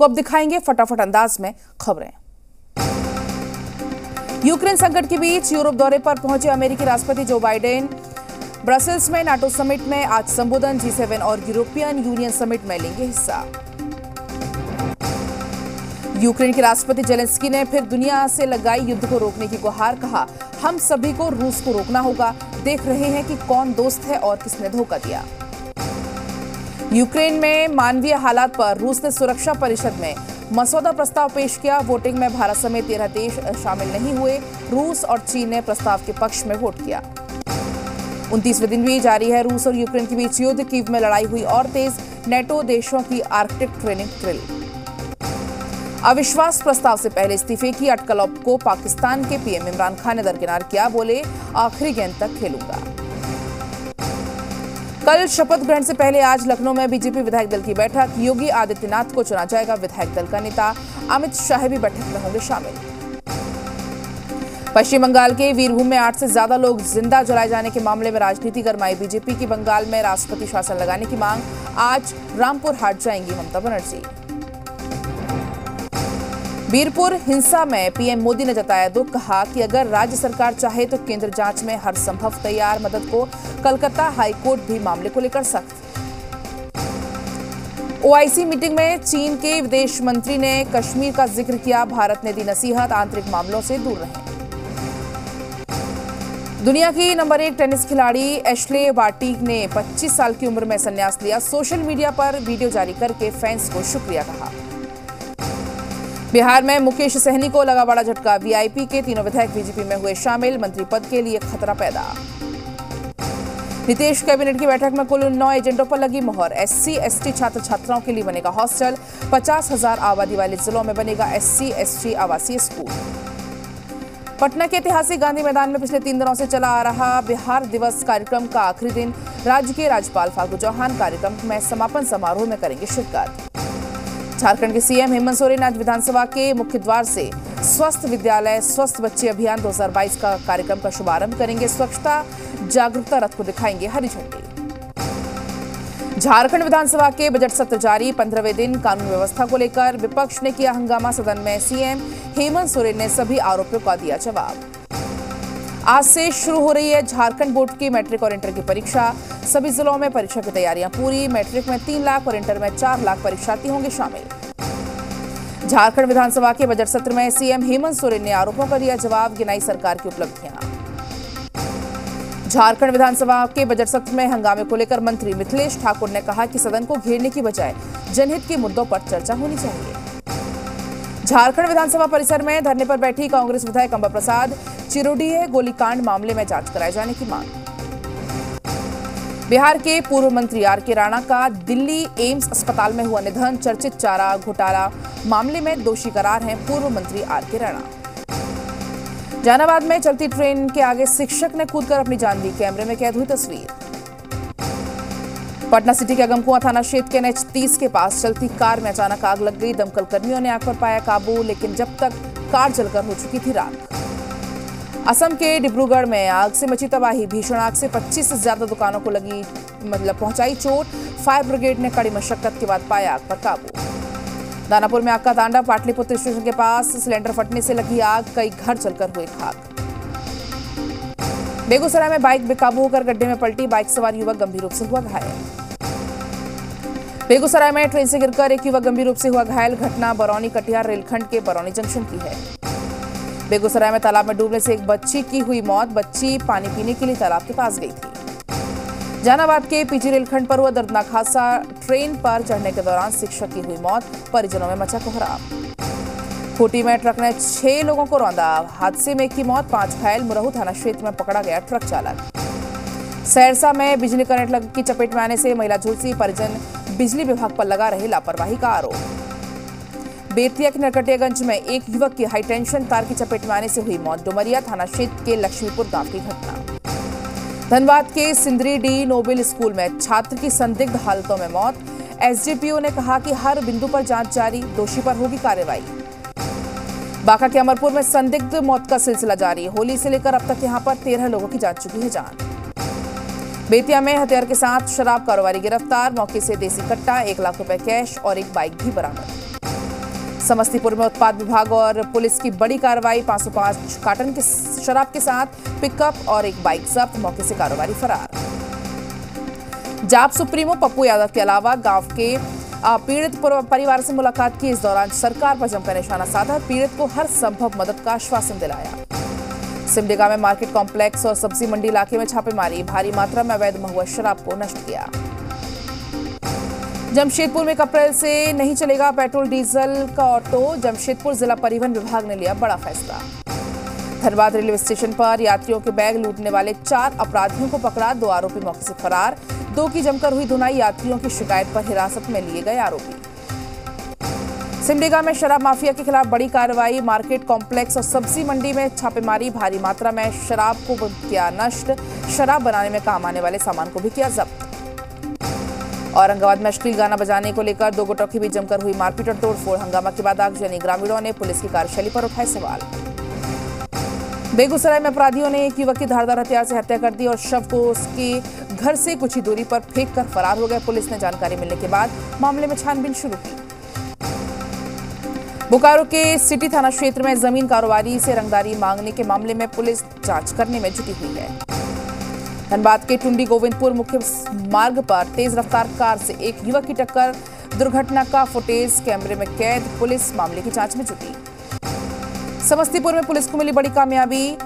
तो अब दिखाएंगे फटाफट अंदाज में खबरें। यूक्रेन संकट के बीच यूरोप दौरे पर पहुंचे अमेरिकी राष्ट्रपति जो बाइडेन ब्रसेल्स में नाटो समिट में आज संबोधन। G7 और यूरोपियन यूनियन समिट में लेंगे हिस्सा। यूक्रेन के राष्ट्रपति जेलेंस्की ने फिर दुनिया से लगाई युद्ध को रोकने की गुहार। कहा, हम सभी को रूस को रोकना होगा। देख रहे हैं कि कौन दोस्त है और किसने धोखा दिया। यूक्रेन में मानवीय हालात पर रूस ने सुरक्षा परिषद में मसौदा प्रस्ताव पेश किया। वोटिंग में भारत समेत 13 देश शामिल नहीं हुए। रूस और चीन ने प्रस्ताव के पक्ष में वोट किया। 29वें दिन भी जारी है रूस और यूक्रेन के बीच युद्ध। कीव में लड़ाई हुई और तेज। नेटो देशों की आर्कटिक ट्रेनिंग ड्रिल। अविश्वास प्रस्ताव से पहले इस्तीफे की अटकलों को पाकिस्तान के पीएम इमरान खान ने दरकिनार किया। बोले, आखिरी गेंद तक खेलूंगा। कल शपथ ग्रहण से पहले आज लखनऊ में बीजेपी विधायक दल की बैठक। योगी आदित्यनाथ को चुना जाएगा विधायक दल का नेता। अमित शाह भी बैठक में होंगे शामिल। पश्चिम बंगाल के वीरभूम में 8 से ज्यादा लोग जिंदा जलाए जाने के मामले में राजनीति गरमाई। बीजेपी की बंगाल में राष्ट्रपति शासन लगाने की मांग। आज रामपुर हाट जाएंगी ममता बनर्जी। बीरपुर हिंसा में पीएम मोदी ने जताया दुख। कहा कि अगर राज्य सरकार चाहे तो केंद्र जांच में हर संभव तैयार। मदद को कलकत्ता हाईकोर्ट भी मामले को लेकर सख्त। ओआईसी मीटिंग में चीन के विदेश मंत्री ने कश्मीर का जिक्र किया। भारत ने दी नसीहत, आंतरिक मामलों से दूर रहें। दुनिया की नंबर 1 टेनिस खिलाड़ी एशले बार्टी ने 25 साल की उम्र में संन्यास लिया। सोशल मीडिया पर वीडियो जारी करके फैंस को शुक्रिया कहा। बिहार में मुकेश सहनी को लगा बड़ा झटका। वीआईपी के 3 विधायक बीजेपी में हुए शामिल। मंत्री पद के लिए खतरा पैदा। नीतीश कैबिनेट की बैठक में कुल 9 एजेंडों पर लगी मोहर। SC/ST छात्र छात्राओं के लिए बनेगा हॉस्टल। 50,000 आबादी वाले जिलों में बनेगा SC/ST आवासीय स्कूल। पटना के ऐतिहासिक गांधी मैदान में पिछले 3 दिनों से चला आ रहा बिहार दिवस कार्यक्रम का आखिरी दिन। राज्य के राज्यपाल फागू चौहान कार्यक्रम में समापन समारोह में करेंगे शिरकत। झारखंड के सीएम हेमंत सोरेन आज विधानसभा के मुख्य द्वार से स्वस्थ विद्यालय स्वस्थ बच्चे अभियान 2022 का कार्यक्रम का शुभारंभ करेंगे। स्वच्छता जागरूकता रथ को दिखाएंगे हरी झंडी। झारखंड विधानसभा के बजट सत्र जारी। 15वें दिन कानून व्यवस्था को लेकर विपक्ष ने किया हंगामा। सदन में सीएम हेमंत सोरेन ने सभी आरोपों का दिया जवाब। आज से शुरू हो रही है झारखंड बोर्ड की मैट्रिक और इंटर की परीक्षा। सभी जिलों में परीक्षा की तैयारियां पूरी। मैट्रिक में 3 लाख और इंटर में 4 लाख परीक्षार्थी होंगे शामिल। झारखंड विधानसभा के बजट सत्र में सीएम हेमंत सोरेन ने आरोपों का दिया जवाब। गिनाई सरकार की उपलब्धियां। झारखंड विधानसभा के बजट सत्र में हंगामे को लेकर मंत्री मिथिलेश ठाकुर ने कहा कि सदन को घेरने की बजाय जनहित के मुद्दों पर चर्चा होनी चाहिए। झारखंड विधानसभा परिसर में धरने पर बैठी कांग्रेस विधायक अंबा प्रसाद। चिरोडीह गोलीकांड मामले में जांच कराए जाने की मांग। बिहार के पूर्व मंत्री आर.के. राणा का दिल्ली एम्स अस्पताल में हुआ निधन। चर्चित चारा घोटाला मामले में दोषी करार हैं पूर्व मंत्री आर.के. राणा। जहानाबाद में चलती ट्रेन के आगे शिक्षक ने कूदकर अपनी जान दी। कैमरे में कैद हुई तस्वीर। पटना सिटी के अगमकुआं थाना क्षेत्र के NH 30 के पास चलती कार में अचानक आग लग गई। दमकल कर्मियों ने आग पर पाया काबू, लेकिन जब तक कार जलकर हो चुकी थी राख। असम के डिब्रूगढ़ में आग से मची तबाही। भीषण आग से 25 से ज्यादा दुकानों को पहुंचाई चोट। फायर ब्रिगेड ने कड़ी मशक्कत के बाद पाया आग पर काबू। दानापुर में आग का तांडव। पाटलिपुत्र स्टेशन के पास सिलेंडर फटने से लगी आग। कई घर जलकर हुए खाक। बेगूसराय में बाइक बेकाबू होकर गड्ढे में पलटी। बाइक सवार युवक गंभीर रूप से हुआ घायल। बेगूसराय में ट्रेन से गिरकर एक युवक गंभीर रूप से हुआ घायल। घटना बरौनी कटिहार रेलखंड के बरौनी जंक्शन की है। बेगूसराय में तालाब में डूबने से एक बच्ची की हुई मौत। बच्ची पानी पीने के लिए तालाब के पास गई थी। जहानाबाद के पीजी रेलखंड पर हुआ दर्दनाक हादसा। ट्रेन पर चढ़ने के दौरान शिक्षक की हुई मौत। परिजनों में मचा कोहराम। खूंटी में ट्रक ने 6 लोगों को रौंदा। हादसे में एक की मौत, 5 घायल। मुरहू थाना क्षेत्र में पकड़ा गया ट्रक चालक। सहरसा में बिजली करंट की चपेट में आने से महिला झुलसी। परिजन बिजली विभाग पर लगा रहे लापरवाही का आरोप। बेतिया के नरकटियागंज में एक युवक की हाईटेंशन तार की चपेट में आने से हुई मौत। डुमरिया थाना क्षेत्र के लक्ष्मीपुर गांव की घटना। धनबाद के सिंदरी डी नोबेल स्कूल में छात्र की संदिग्ध हालतों में मौत। एसडीपीओ ने कहा कि हर बिंदु पर जांच जारी। दोषी पर होगी कार्रवाई। बांका के अमरपुर में संदिग्ध मौत का सिलसिला जारी। होली से लेकर अब तक यहां पर 13 लोगों की जा चुकी है जान। बेतिया में हथियार के साथ शराब कारोबारी गिरफ्तार। मौके से देसी कट्टा, 1 लाख रुपए कैश और एक बाइक भी बरामद। समस्तीपुर में उत्पाद विभाग और पुलिस की बड़ी कार्रवाई, 505 कार्टन की शराब के साथ पिकअप और एक बाइक जब्त, मौके से कारोबारी फरार। जाप सुप्रीमो पप्पू यादव के अलावा गांव के पीड़ित परिवार से मुलाकात की। इस दौरान सरकार पर जमकर निशाना साधा, पीड़ित को हर संभव मदद का आश्वासन दिलाया। सिमडेगा में मार्केट कॉम्प्लेक्स और सब्जी मंडी इलाके में छापेमारी, भारी मात्रा में अवैध महुआ शराब को नष्ट किया। जमशेदपुर में 1 अप्रैल से नहीं चलेगा पेट्रोल डीजल का ऑटो, जमशेदपुर जिला परिवहन विभाग ने लिया बड़ा फैसला। धनबाद रेलवे स्टेशन पर यात्रियों के बैग लूटने वाले 4 अपराधियों को पकड़ा, 2 आरोपी मौके से फरार, 2 की जमकर हुई धुनाई, यात्रियों की शिकायत पर हिरासत में लिए गए आरोपी। सिमडेगा में शराब माफिया के खिलाफ बड़ी कार्रवाई, मार्केट कॉम्प्लेक्स और सब्जी मंडी में छापेमारी, भारी मात्रा में शराब को किया नष्ट, शराब बनाने में काम आने वाले सामान को भी किया जब्त। औरंगाबाद में अश्लील गाना बजाने को लेकर 2 गुटों के बीच जमकर हुई मारपीट और तोड़फोड़, हंगामा के बाद आगजनी, ग्रामीणों ने पुलिस की कार्यशैली पर उठाए सवाल। बेगूसराय में अपराधियों ने एक युवक की धारदार हथियार से हत्या कर दी और शव को उसके घर से कुछ ही दूरी पर फेंक कर फरार हो गए। पुलिस ने जानकारी मिलने के बाद मामले में छानबीन शुरू की। बोकारो के सिटी थाना क्षेत्र में जमीन कारोबारी से रंगदारी मांगने के मामले में पुलिस जांच करने में जुटी हुई है। धनबाद के टुंडी गोविंदपुर मुख्य मार्ग पर तेज रफ्तार कार से एक युवक की टक्कर, दुर्घटना का फुटेज कैमरे में कैद, पुलिस मामले की जांच में जुटी। समस्तीपुर में पुलिस को मिली बड़ी कामयाबी,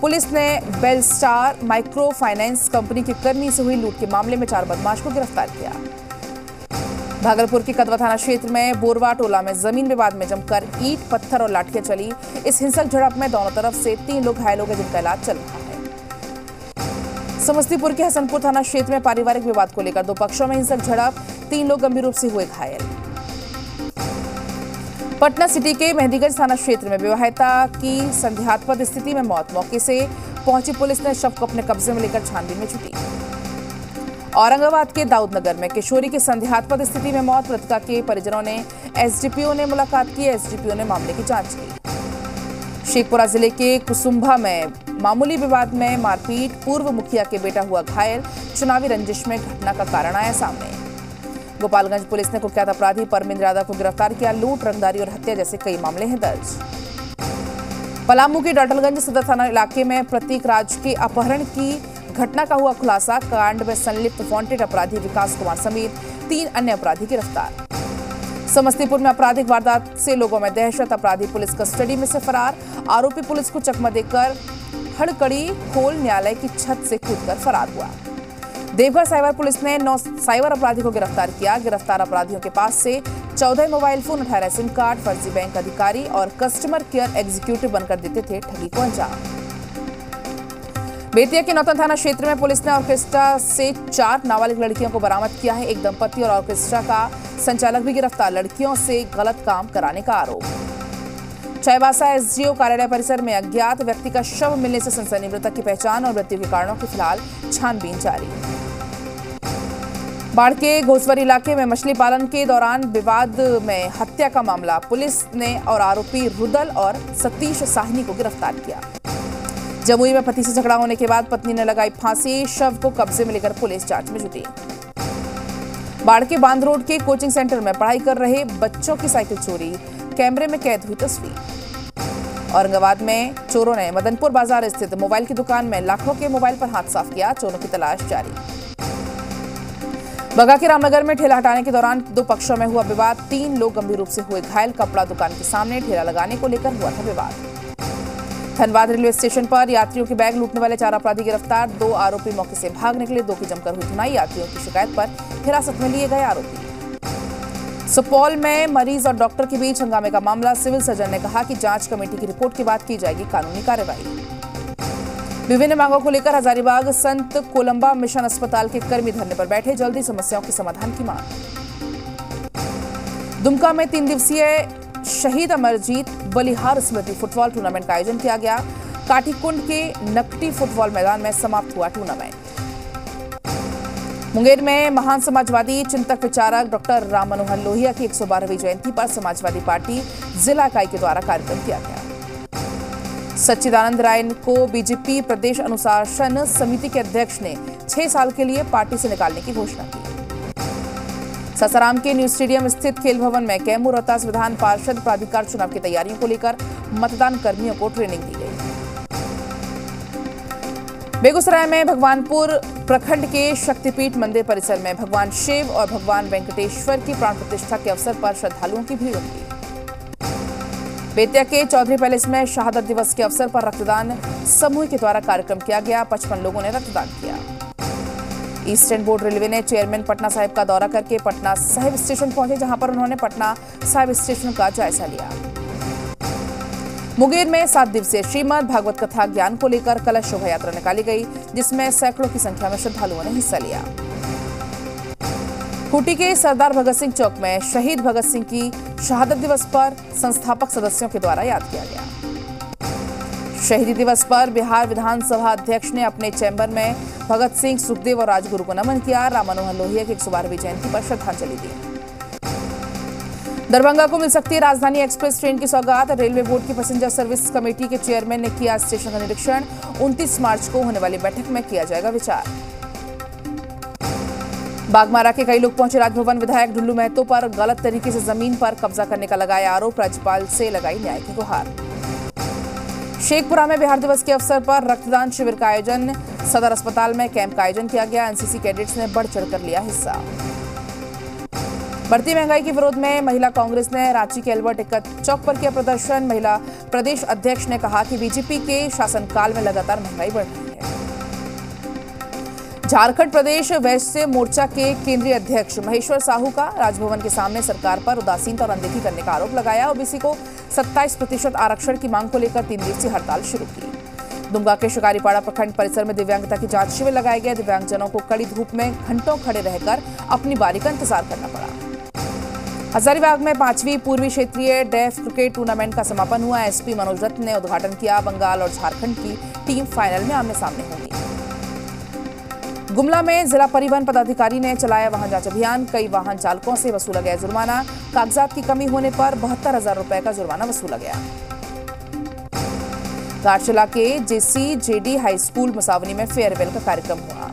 पुलिस ने बेलस्टार माइक्रो फाइनेंस कंपनी के कर्मी से हुई लूट के मामले में 4 बदमाश को गिरफ्तार किया। भागलपुर के कदवा थाना क्षेत्र में बोरवा टोला में जमीन विवाद में जमकर ईंट, पत्थर और लाठियां चली। इस हिंसक झड़प में दोनों तरफ से 3 लोग घायल हो गए, जिनका इलाज चल रहा है। समस्तीपुर के हसनपुर थाना क्षेत्र में पारिवारिक विवाद को लेकर 2 पक्षों में हिंसक झड़प, 3 लोग गंभीर रूप से हुए घायल। पटना सिटी के मेहंदीगंज थाना क्षेत्र में विवाहिता की संदेहास्पद स्थिति में मौत, मौके से पहुंची पुलिस ने शव को अपने कब्जे में लेकर छानबीन में जुटी। औरंगाबाद के दाऊदनगर में किशोरी की संदेहास्पद स्थिति में मौत, मृतका के परिजनों ने एसडीपीओ ने मुलाकात की, एसडीपीओ ने मामले की जांच की। शेखपुरा जिले के कुसुम्भा में मामूली विवाद में मारपीट, पूर्व मुखिया के बेटा हुआ घायल, चुनावी रंजिश में घटना का कारण आया सामने। गोपालगंज पुलिस ने कुख्यात अपराधी परमिंद्र यादव को गिरफ्तार किया, लूट, रंगदारी और हत्या जैसे कई मामले हैं दर्ज। पलामू के डाटलगंज सदर थाना इलाके में प्रतीक राज के अपहरण की घटना का हुआ खुलासा, कांड में संलिप्त वांटेड अपराधी विकास कुमार समेत 3 अन्य अपराधी गिरफ्तार। समस्तीपुर में आपराधिक वारदात से लोगों में दहशत, अपराधी पुलिस कस्टडी में से फरार, आरोपी पुलिस को चकमा देकर हड़कड़ी खोल न्यायालय की छत से कूदकर फरार हुआ। देवघर साइबर पुलिस ने 9 साइबर अपराधी को गिरफ्तार किया। गिरफ्तार अपराधियों के पास से 14 मोबाइल फोन, 18 सिम कार्ड, फर्जी बैंक अधिकारी और कस्टमर केयर एग्जीक्यूटिव बनकर देते थे ठगी को अंजाम। बेतिया के नौतन थाना क्षेत्र में पुलिस ने ऑर्केस्ट्रा से 4 नाबालिग लड़कियों को बरामद किया है। एक दंपति और ऑर्केस्ट्रा का संचालक भी गिरफ्तार, लड़कियों से गलत काम कराने का आरोप। चाईबासा एसडीओ कार्यालय परिसर में अज्ञात व्यक्ति का शव मिलने से सनसनी, मृतक की पहचान और मृत्यु के कारणों की फिलहाल छानबीन जारी। बाढ़ के घोसवरी इलाके में मछली पालन के दौरान विवाद में हत्या का मामला, पुलिस ने और आरोपी रुदल और सतीश साहनी को गिरफ्तार किया। जमुई में पति से झगड़ा होने के बाद पत्नी ने लगाई फांसी, शव को कब्जे में लेकर पुलिस जांच में जुटी। बाढ़ के बांध रोड के कोचिंग सेंटर में पढ़ाई कर रहे बच्चों की साइकिल चोरी, कैमरे में कैद हुई तस्वीर। औरंगाबाद में चोरों ने मदनपुर बाजार स्थित मोबाइल की दुकान में लाखों के मोबाइल पर हाथ साफ किया, चोरों की तलाश जारी। बगा के रामनगर में ठेला हटाने के दौरान 2 पक्षों में हुआ विवाद, 3 लोग गंभीर रूप से हुए घायल, कपड़ा दुकान के सामने ठेला लगाने को लेकर हुआ था विवाद। धनबाद रेलवे स्टेशन पर यात्रियों के बैग लूटने वाले 4 अपराधी गिरफ्तार, 2 आरोपी मौके से भाग निकले, 2 की जमकर हुई धुनाई, यात्रियों की शिकायत पर हिरासत में लिए गए आरोपी। सुपौल में मरीज और डॉक्टर के बीच हंगामे का मामला, सिविल सर्जन ने कहा कि जांच कमेटी की रिपोर्ट के बाद की जाएगी कानूनी कार्रवाई। विभिन्न मांगों को लेकर हजारीबाग संत कोलंबा मिशन अस्पताल के कर्मी धरने पर बैठे, जल्दी समस्याओं के समाधान की मांग। दुमका में 3 दिवसीय शहीद अमरजीत बलिहार स्मृति फुटबॉल टूर्नामेंट का आयोजन किया गया। काठीकुंड के नकटी फुटबॉल मैदान में समाप्त हुआ टूर्नामेंट। मुंगेर में महान समाजवादी चिंतक विचारक डॉक्टर राम मनोहर लोहिया की 112वीं जयंती पर समाजवादी पार्टी जिला इकाई के द्वारा कार्यक्रम किया गया। सच्चिदानंद राय को बीजेपी प्रदेश अनुशासन समिति के अध्यक्ष ने 6 साल के लिए पार्टी से निकालने की घोषणा की। सासाराम के न्यू स्टेडियम स्थित खेल भवन में कैमूर रोहतास विधान पार्षद प्राधिकार चुनाव की तैयारियों को लेकर मतदान कर्मियों को ट्रेनिंग दी गई। बेगूसराय में भगवानपुर प्रखंड के शक्तिपीठ मंदिर परिसर में भगवान शिव और भगवान वेंकटेश्वर की प्राण प्रतिष्ठा के अवसर पर श्रद्धालुओं की भीड़ उमड़ी। बेतिया के चौधरी पैलेस में शहादत दिवस के अवसर पर रक्तदान समूह के द्वारा कार्यक्रम किया गया। 55 लोगों ने रक्तदान किया। ईस्टर्न बोर्ड रेलवे ने चेयरमैन पटना साहिब का दौरा करके पटना साहिब स्टेशन पहुंचे, जहां पर उन्होंने पटना साहिब स्टेशन का जायजा लिया। मुंगेर में 7 दिवसीय श्रीमद् भागवत कथा ज्ञान को लेकर कलश शोभा यात्रा निकाली गई, जिसमें सैकड़ों की संख्या में श्रद्धालुओं ने हिस्सा लिया। खूंटी के सरदार भगत सिंह चौक में शहीद भगत सिंह की शहादत दिवस पर संस्थापक सदस्यों के द्वारा याद किया गया। शहीदी दिवस पर बिहार विधानसभा अध्यक्ष ने अपने चैम्बर में भगत सिंह, सुखदेव और राजगुरु को नमन किया। राम मनोहर लोहिया की 112वीं जयंती पर श्रद्धांजलि दी। दरभंगा को मिल सकती है राजधानी एक्सप्रेस ट्रेन की सौगात। रेलवे बोर्ड की पैसेंजर सर्विस कमेटी के चेयरमैन ने किया स्टेशन का निरीक्षण। 29 मार्च को होने वाली बैठक में किया जाएगा विचार। बागमारा के कई लोग पहुंचे राजभवन। विधायक ढुल्लू महतो पर गलत तरीके से जमीन पर कब्जा करने का लगाया आरोप। राज्यपाल से लगाई न्याय की गुहार। शेखपुरा में बिहार दिवस के अवसर पर रक्तदान शिविर का आयोजन। सदर अस्पताल में कैंप का आयोजन किया गया। एनसीसी कैडेट्स ने बढ़ चढ़कर लिया हिस्सा। बढ़ती महंगाई के विरोध में महिला कांग्रेस ने रांची के अल्बर्ट एक्का चौक पर किया प्रदर्शन। महिला प्रदेश अध्यक्ष ने कहा कि बीजेपी के शासनकाल में लगातार महंगाई बढ़ रही है। झारखंड प्रदेश वैश्य मोर्चा के केंद्रीय अध्यक्ष महेश्वर साहू का राजभवन के सामने सरकार पर उदासीनता और अनदेखी करने का आरोप लगाया। ओबीसी को 27% आरक्षण की मांग को लेकर 3 दिवसीय हड़ताल शुरू की। दुमका के शिकारीपाड़ा प्रखंड परिसर में दिव्यांगता की जांच शिविर लगाए गए। दिव्यांगजनों को कड़ी धूप में घंटों खड़े रहकर अपनी बारी का इंतजार करना पड़ा। हजारीबाग में 5वीं पूर्वी क्षेत्रीय डेफ क्रिकेट टूर्नामेंट का समापन हुआ। एसपी मनोज रत्न ने उद्घाटन किया। बंगाल और झारखंड की टीम फाइनल में आमने सामने होंगी। गुमला में जिला परिवहन पदाधिकारी ने चलाया वाहन जांच अभियान। कई वाहन चालकों से वसूला गया जुर्माना। कागजात की कमी होने पर 72,000 रुपए का जुर्माना वसूला गया। गारचला के JCJD हाई स्कूल मसावनी में फेयरवेल का कार्यक्रम हुआ।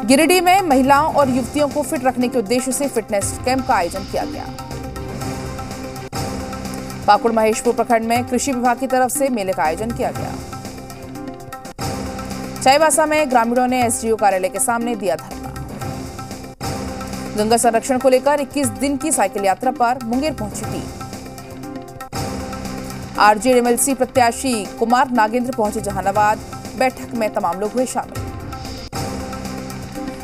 गिरिडीह में महिलाओं और युवतियों को फिट रखने के उद्देश्य से फिटनेस कैंप का आयोजन किया गया। पाकुड़ महेशपुर प्रखंड में कृषि विभाग की तरफ से मेले का आयोजन किया गया। चाईबासा में ग्रामीणों ने SDO कार्यालय के सामने दिया धरना। गंगा संरक्षण को लेकर 21 दिन की साइकिल यात्रा पर मुंगेर पहुंची टीम। RJMLC प्रत्याशी कुमार नागेंद्र पहुंचे जहानाबाद। बैठक में तमाम लोग हुए शामिल।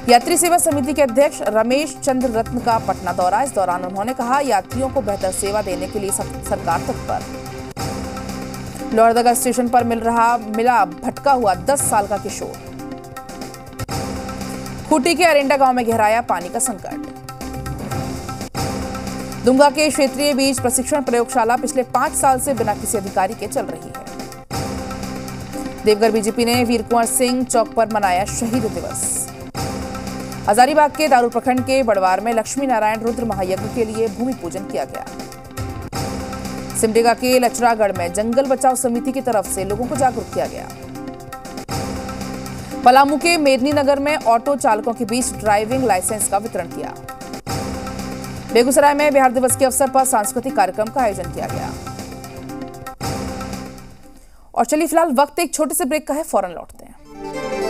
यात्री सेवा समिति के अध्यक्ष रमेश चंद्र रत्न का पटना दौरा। इस दौरान उन्होंने कहा, यात्रियों को बेहतर सेवा देने के लिए सरकार तत्पर। लोहरदगा स्टेशन पर मिला भटका हुआ 10 साल का किशोर। खूंटी के अरेंडा गांव में गहराया पानी का संकट। दुमका के क्षेत्रीय बीज प्रशिक्षण प्रयोगशाला पिछले 5 साल से बिना किसी अधिकारी के चल रही है। देवघर बीजेपी ने वीर कुंवर सिंह चौक पर मनाया शहीद दिवस। हजारीबाग के दारू प्रखंड के बड़वार में लक्ष्मी नारायण रुद्र महायज्ञ के लिए भूमि पूजन किया गया। सिमडेगा के लचरागढ़ में जंगल बचाओ समिति की तरफ से लोगों को जागरूक किया गया। पलामू के मेदनी नगर में ऑटो चालकों के बीच ड्राइविंग लाइसेंस का वितरण किया। बेगूसराय में बिहार दिवस के अवसर पर सांस्कृतिक कार्यक्रम का आयोजन किया गया। और चलिए फिलहाल वक्त एक छोटे से ब्रेक का है, फौरन लौटते हैं।